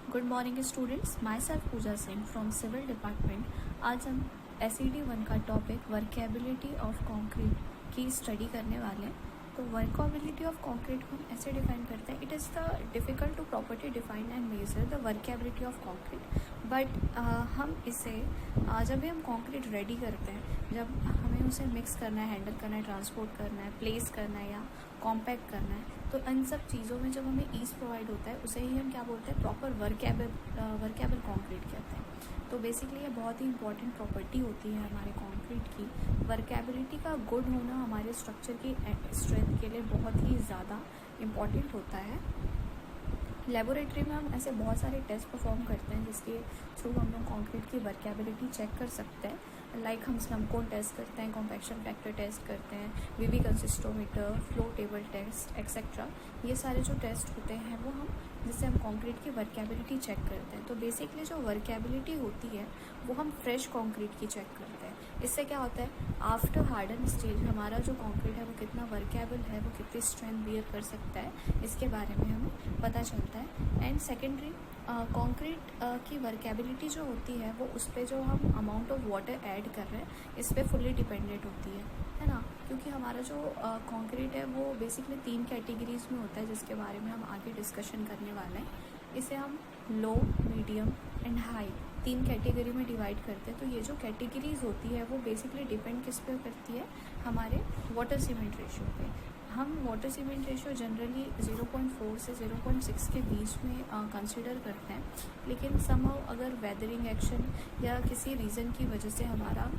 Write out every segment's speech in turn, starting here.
Good morning students, myself Pooja Singh from civil department. आज हम SED 1 का टॉपिक वर्केबिलिटी ऑफ कंक्रीट की study करने वाले हैं। तो वर्केबिलिटी ऑफ कंक्रीट को हम ऐसे डिफाइन करते हैं, it is the difficult to properly define and measure the workability of concrete. But हम इसे जब भी हम कंक्रीट रेडी करते हैं, जब हमें उसे मिक्स करना है, हैंडल करना है, ट्रांसपोर्ट करना है, प्लेस करना है या कॉम्पैक्ट करना है, तो इन सब चीज़ों में जब हमें ईज़ प्रोवाइड होता है उसे ही हम क्या बोलते हैं, प्रॉपर वर्केबल कंक्रीट कहते हैं। तो बेसिकली ये बहुत ही इंपॉर्टेंट प्रॉपर्टी होती है हमारे कंक्रीट की। वर्केबिलिटी का गुड होना हमारे स्ट्रक्चर की स्ट्रेंथ के लिए बहुत ही ज़्यादा इम्पॉर्टेंट होता है। लेबोरेटरी में हम ऐसे बहुत सारे टेस्ट परफॉर्म करते हैं जिसके थ्रू हम लोग कंक्रीट की वर्केबिलिटी चेक कर सकते हैं। लाइक हम स्लम कोन टेस्ट करते हैं, कॉम्पैक्शन फैक्टर टेस्ट करते हैं, VB consistometer, flow table test etcetera. ये सारे जो टेस्ट होते हैं वो हम जिससे हम कंक्रीट की वर्केबिलिटी चेक करते हैं। तो बेसिकली जो वर्केबिलिटी होती है वो हम फ्रेश कंक्रीट की चेक करते हैं। इससे क्या होता है, आफ्टर हार्डन स्टेज हमारा जो कंक्रीट है वो कितना वर्केबल है, वो कितनी स्ट्रेंथ बियर कर सकता है, इसके बारे में हमें पता चलता है। एंड सेकेंडरी कंक्रीट की वर्केबिलिटी जो होती है वो उस पर जो हम अमाउंट ऑफ वाटर ऐड कर रहे हैं इस पर फुल्ली डिपेंडेंट होती है ना। क्योंकि हमारा जो कंक्रीट है वो बेसिकली 3 कैटेगरीज में होता है जिसके बारे में हम आगे डिस्कशन करने वाले हैं। इसे हम लो, मीडियम एंड हाई 3 कैटेगरी में डिवाइड करते हैं। तो ये जो कैटेगरीज होती है वो बेसिकली डिपेंड किस पे करती है, हमारे वाटर सीमेंट रेशियो पे। हम वाटर सीमेंट रेशियो जनरली 0.4 से 0.6 के बीच में कंसिडर करते हैं, लेकिन समहाउ अगर वेदरिंग एक्शन या किसी रीज़न की वजह से हमारा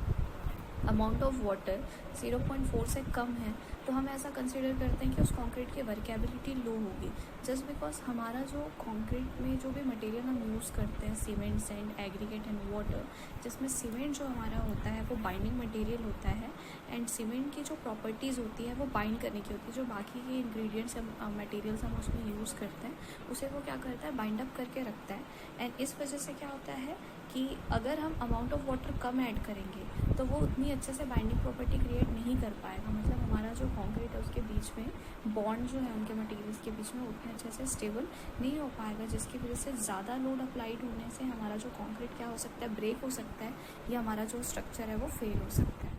अमाउंट ऑफ वाटर 0.4 से कम है तो हम ऐसा कंसिडर करते हैं कि उस कंक्रीट की वर्केबिलिटी लो होगी। जस्ट बिकॉज हमारा जो कंक्रीट में जो भी मटेरियल हम यूज़ करते हैं, cement, sand, aggregate and water, जिसमें सीमेंट जो हमारा होता है वो बाइंडिंग मटेरियल होता है एंड सीमेंट की जो प्रॉपर्टीज़ होती है वो बाइंड करने की होती है। जो बाकी के इंग्रेडिएंट्स मटेरियल्स हम उसमें यूज़ करते हैं उसे वो क्या करता है, बाइंड अप करके रखता है। एंड इस वजह से क्या होता है कि अगर हम amount of water come add करेंगे तो वो उतनी अच्छे से बाइंडिंग प्रॉपर्टी क्रिएट नहीं कर पाएगा। मतलब हमारा जो कंक्रीट है उसके बीच में बॉन्ड जो है उनके मटेरियल्स के बीच में उतने अच्छे से स्टेबल नहीं हो पाएगा, जिसकी वजह से ज़्यादा लोड अप्लाइड होने से हमारा जो कंक्रीट क्या हो सकता है, ब्रेक हो सकता है या हमारा जो स्ट्रक्चर है वो फेल हो सकता है।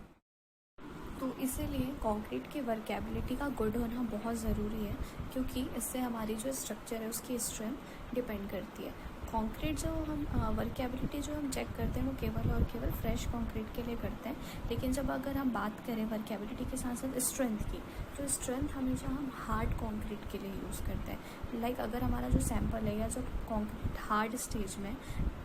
तो इसीलिए कंक्रीट की वर्केबिलिटी का गुड होना बहुत ज़रूरी है, क्योंकि इससे हमारी जो स्ट्रक्चर है उसकी स्ट्रेंथ डिपेंड करती है। कंक्रीट जो हम वर्केबिलिटी जो हम चेक करते हैं वो केवल और केवल फ्रेश कंक्रीट के लिए करते हैं। लेकिन जब अगर हम बात करें वर्केबिलिटी के साथ साथ स्ट्रेंथ की, तो स्ट्रेंथ हमेशा हम हार्ड कंक्रीट के लिए यूज़ करते हैं। लाइक अगर हमारा जो सैंपल है या जो कंक्रीट हार्ड स्टेज में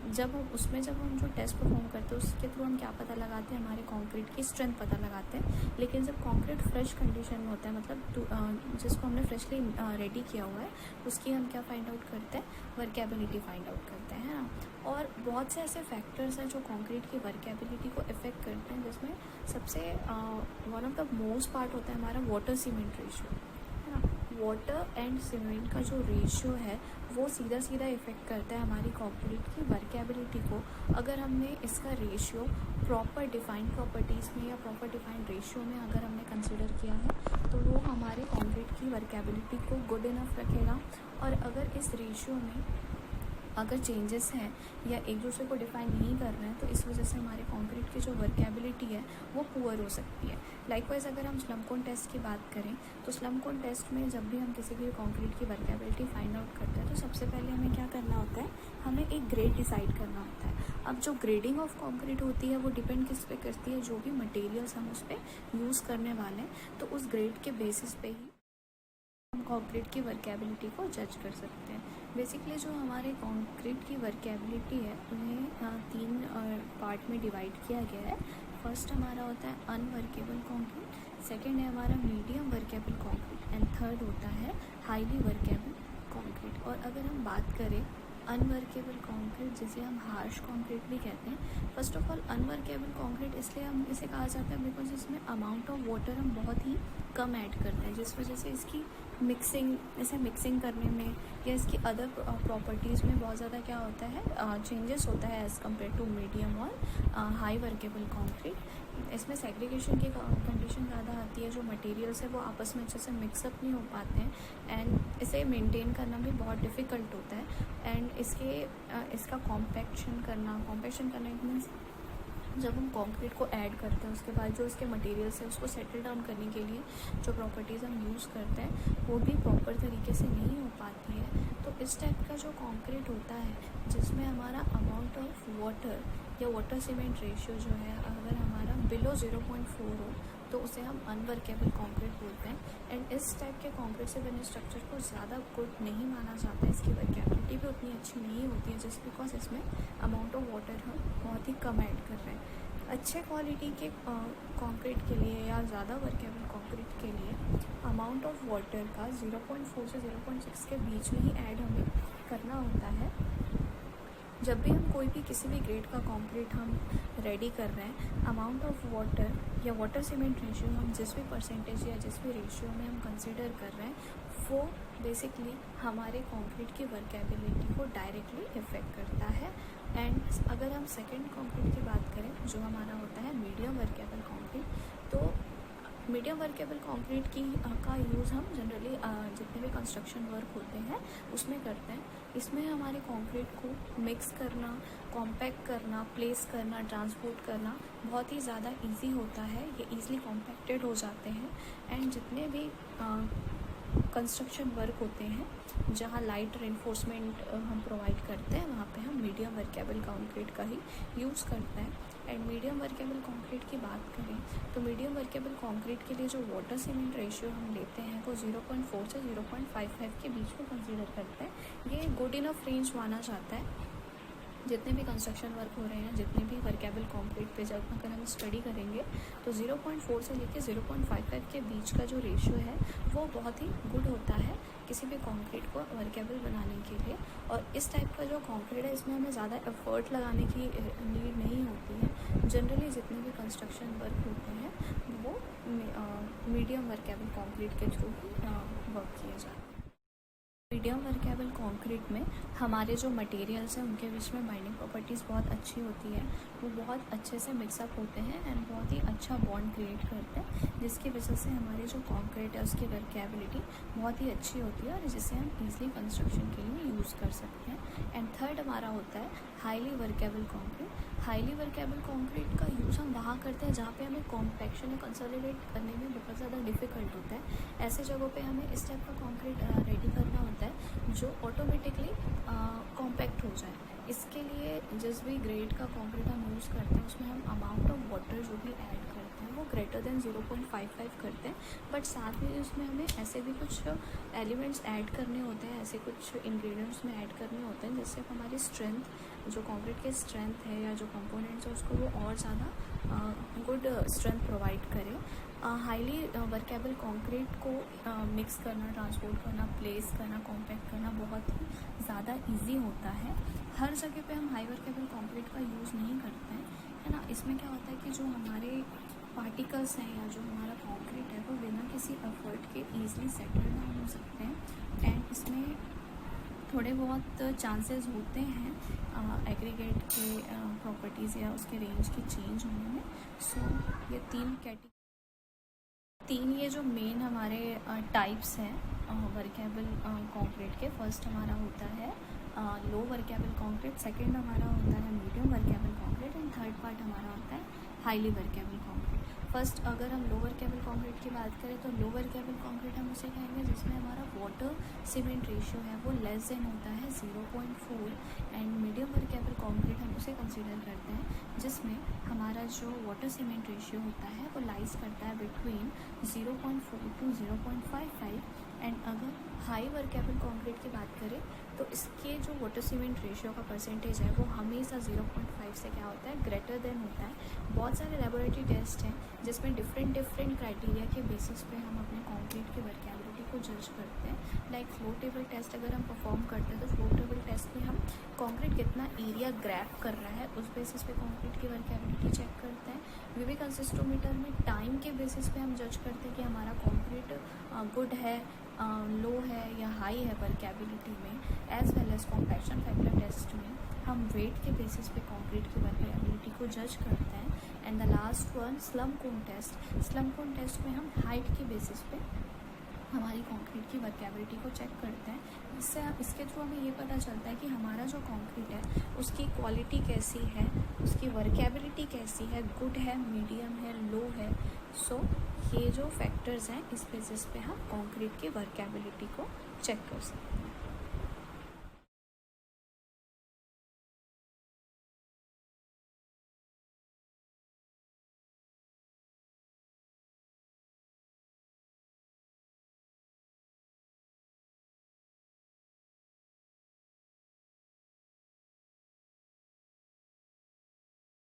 जब हम जो टेस्ट परफॉर्म करते हैं उसके थ्रू हम क्या पता लगाते हैं, हमारे कंक्रीट की स्ट्रेंथ पता लगाते हैं। लेकिन जब कंक्रीट फ्रेश कंडीशन में होता है, मतलब जिसको हमने फ्रेशली रेडी किया हुआ है, उसकी हम क्या फाइंड आउट करते हैं, वर्केबिलिटी फाइंड आउट करते हैं, है ना। और बहुत से ऐसे फैक्टर्स हैं जो कंक्रीट की वर्केबिलिटी को इफ़ेक्ट करते हैं, जिसमें सबसे one of the most part होता है हमारा वाटर सीमेंट रेशियो, है ना। वाटर एंड सीमेंट का जो रेशियो है वो सीधा इफ़ेक्ट करता है हमारी कंक्रीट की वर्केबिलिटी को। अगर हमने इसका रेशियो प्रॉपर डिफाइंड प्रॉपर्टीज़ में या प्रॉपर डिफाइंड रेशियो में अगर हमने कंसिडर किया है तो वो हमारे कंक्रीट की वर्केबिलिटी को गुड इनफ रखेगा। और अगर इस रेशियो में अगर चेंजेस हैं या एक दूसरे को डिफाइन नहीं कर रहे हैं तो इस वजह से हमारे कंक्रीट की जो वर्केबिलिटी है वो पुअर हो सकती है। लाइकवाइज अगर हम स्लम कोन टेस्ट की बात करें तो स्लम कोन टेस्ट में जब भी हम किसी भी कंक्रीट की वर्केबिलिटी फाइंड आउट करते हैं तो सबसे पहले हमें क्या करना होता है, हमें एक ग्रेड डिसाइड करना होता है। अब जो ग्रेडिंग ऑफ कंक्रीट होती है वो डिपेंड किस पे करती है, जो भी मटेरियल्स हम उस पर यूज़ करने वाले हैं तो उस ग्रेड के बेसिस पे ही हम कंक्रीट की वर्केबिलिटी को जज कर सकते हैं। बेसिकली जो हमारे कंक्रीट की वर्केबिलिटी है उन्हें 3 पार्ट में डिवाइड किया गया है। फर्स्ट हमारा होता है अनवर्केबल कंक्रीट, सेकंड है हमारा medium workable concrete and third होता है हाईली वर्केबल कंक्रीट। और अगर हम बात करें अनवर्केबल कंक्रीट, जिसे हम हार्श कंक्रीट भी कहते हैं, first of all unworkable concrete इसलिए हम इसे कहा जाता है बिकॉज इसमें अमाउंट ऑफ वाटर हम बहुत ही कम ऐड करते हैं, जिस वजह से इसकी मिक्सिंग करने में या इसकी अदर प्रॉपर्टीज़ में बहुत ज़्यादा क्या होता है, चेंजेस होता है एज़ कम्पेयर टू मीडियम और हाई वर्केबल कंक्रीट। इसमें सेग्रीगेशन की कंडीशन ज़्यादा आती है, जो मटेरियल्स है वो आपस में अच्छे से मिक्सअप नहीं हो पाते हैं एंड इसे मेंटेन करना भी बहुत डिफ़िकल्ट होता है। एंड इसका कॉम्पैक्शन करना इट मीन्स जब हम कंक्रीट को ऐड करते हैं उसके बाद जो इसके मटेरियल्स है उसको सेटल डाउन करने के लिए जो प्रॉपर्टीज़ हम यूज़ करते हैं वो भी प्रॉपर तरीके से नहीं हो पाती है। तो इस टाइप का जो कंक्रीट होता है जिसमें हमारा अमाउंट ऑफ वाटर या वाटर सीमेंट रेशियो जो है अगर हमारा बिलो 0.4 हो तो उसे हम अनवर्केबल कंक्रीट बोलते हैं। एंड इस टाइप के कंक्रीट से बने स्ट्रक्चर को ज़्यादा गुड नहीं माना जाता है, इसकी वर्केबिलिटी भी उतनी अच्छी नहीं होती है जस्ट बिकॉज इसमें अमाउंट ऑफ वाटर हम बहुत ही कम ऐड कर रहे हैं। अच्छे क्वालिटी के कंक्रीट के लिए या ज़्यादा वर्केबल कंक्रीट के लिए अमाउंट ऑफ वाटर का 0.4 से 0.6 के बीच में ही ऐड हमें करना होता है। जब भी हम कोई भी किसी भी ग्रेड का कंक्रीट हम रेडी कर रहे हैं, अमाउंट ऑफ वाटर या वाटर सीमेंट रेशियो हम जिस भी परसेंटेज या जिस भी रेशियो में हम कंसिडर कर रहे हैं वो बेसिकली हमारे कंक्रीट की वर्केबिलिटी को डायरेक्टली इफ़ेक्ट करता है। एंड अगर हम सेकंड कंक्रीट की बात करें जो हमारा होता है मीडियम वर्केबल कंक्रीट, तो मीडियम वर्केबल कंक्रीट का यूज़ हम जनरली जितने भी कंस्ट्रक्शन वर्क होते हैं उसमें करते हैं। इसमें हमारे कंक्रीट को मिक्स करना, कॉम्पैक्ट करना, प्लेस करना, ट्रांसपोर्ट करना बहुत ही ज़्यादा इजी होता है। ये इजीली कॉम्पैक्टेड हो जाते हैं एंड जितने भी कंस्ट्रक्शन वर्क होते हैं जहाँ लाइट रेनफोर्समेंट हम प्रोवाइड करते हैं वहाँ पे हम मीडियम वर्केबल कंक्रीट का ही यूज़ करते हैं। एंड मीडियम वर्केबल कंक्रीट की बात करें तो मीडियम वर्केबल कंक्रीट के लिए जो वाटर सीमेंट रेशियो हम लेते हैं वो 0.4 से 0.55 के बीच में कंसीडर करते हैं। ये गुड इनफ रेंज माना जाता है। जितने भी कंस्ट्रक्शन वर्क हो रहे हैं, जितने भी वर्केबल कंक्रीट पे जब अगर हम स्टडी करेंगे तो 0.4 से लेकर 0.55 के बीच का जो रेशियो है वो बहुत ही गुड होता है किसी भी कंक्रीट को वर्केबल बनाने के लिए। और इस टाइप का जो कंक्रीट है इसमें हमें ज़्यादा एफर्ट लगाने की नीड नहीं होती है। जनरली जितने भी कंस्ट्रक्शन वर्क होते हैं वो मीडियम वर्केबल कंक्रीट के थ्रू ही वर्क किए जाते हैं। मीडियम वर्केबल कंक्रीट में हमारे जो मटेरियल्स हैं उनके बीच में बाइंडिंग प्रॉपर्टीज़ बहुत अच्छी होती है, वो बहुत अच्छे से मिक्सअप होते हैं एंड बहुत ही अच्छा बॉन्ड क्रिएट करते हैं, जिसकी वजह से हमारे जो कंक्रीट है उसकी वर्केबिलिटी बहुत ही अच्छी होती है और जिसे हम ईजिली कंस्ट्रक्शन के लिए यूज़ कर सकते हैं। एंड थर्ड हमारा होता है highly workable concrete. Highly workable concrete का यूज़ हम वहाँ करते हैं जहाँ पे हमें कॉम्पैक्शन या कंसोलिडेट करने में बहुत ज़्यादा डिफ़िकल्ट होता है। ऐसे जगहों पे हमें इस टाइप का कंक्रीट रेडी करना होता है जो ऑटोमेटिकली कॉम्पैक्ट हो जाए। इसके लिए जिस भी ग्रेड का कंक्रीट हम यूज़ करते हैं उसमें हम अमाउंट ऑफ वाटर जो भी ऐड करते हैं वो ग्रेटर देन 0.55 करते हैं, बट साथ में उसमें हमें ऐसे भी कुछ एलिमेंट्स ऐड करने होते हैं, ऐसे कुछ इंग्रेडिएंट्स में ऐड करने होते हैं जिससे हमारी स्ट्रेंथ जो कंक्रीट की स्ट्रेंथ है या जो कंपोनेंट्स है उसको वो और ज़्यादा गुड स्ट्रेंथ प्रोवाइड करे। हाईली वर्केबल कंक्रीट को मिक्स करना, ट्रांसपोर्ट करना, प्लेस करना, कॉम्पैक्ट करना बहुत ही ज़्यादा इजी होता है। हर जगह पे हम हाई वर्केबल कंक्रीट का यूज़ नहीं करते हैं, है ना। इसमें क्या होता है कि जो हमारे पार्टिकल्स हैं या जो हमारा कंक्रीट है वो बिना किसी एफर्ट के ईजिली सेटल डाउन हो सकते हैं एंड इसमें थोड़े बहुत चांसेस होते हैं एग्रीगेट के प्रॉपर्टीज़ या उसके रेंज की चेंज होने में। सो ये तीन ये जो मेन हमारे टाइप्स हैं वर्केबल कंक्रीट के। फर्स्ट हमारा होता है लो वर्केबल कंक्रीट, सेकंड हमारा होता है medium workable concrete and third part हमारा होता है हाईली वर्केबल कंक्रीट। फर्स्ट अगर हम लो वर्केबल कंक्रीट की बात करें तो लो वर्केबल कंक्रीट हम उसे कहेंगे जिसमें हमारा वाटर सीमेंट रेशियो है वो लेस देन होता है 0.4 एंड मीडियम वर्केबल कंक्रीट हम उसे कंसीडर करते हैं जिसमें हमारा जो वाटर सीमेंट रेशियो होता है वो लाइज करता है बिटवीन 0.4 टू 0.55 एंड अगर हाई वर्केबल कंक्रीट की बात करें तो इसके जो वाटर सीमेंट रेशियो का परसेंटेज है वो हमेशा 0.5 से क्या होता है ग्रेटर देन होता है। बहुत सारे लेबोरेटरी टेस्ट हैं जिसमें डिफरेंट क्राइटेरिया के बेसिस पे हम अपने कंक्रीट की वर्केबिलिटी को जज करते हैं। लाइक फ्लो टेबल टेस्ट अगर हम परफॉर्म करते हैं तो फ्लो टेबल टेस्ट में हम कंक्रीट कितना एरिया ग्रैब कर रहा है उस बेसिस पे कंक्रीट की वर्केबिलिटी चेक करते हैं। वीवी कंसिस्टोमीटर में टाइम के बेसिस पे हम जज करते हैं कि हमारा कंक्रीट गुड है, लो है या हाई है वर्केबिलिटी में। As well as compaction factor test में हम वेट के बेसिस पे कंक्रीट की वर्केबिलिटी को जज करते हैं। And the last one slump cone test. Slump cone test में हम हाइट के बेसिस पे हमारी कंक्रीट की वर्केबिलिटी को चेक करते हैं। इसके थ्रू हमें ये पता चलता है कि हमारा जो कंक्रीट है उसकी क्वालिटी कैसी है, उसकी वर्केबिलिटी कैसी है, गुड है, मीडियम है, लो है। सो ये जो फैक्टर्स हैं इस बेसिस पे हम कंक्रीट की वर्केबिलिटी को चेक कर सकते हैं।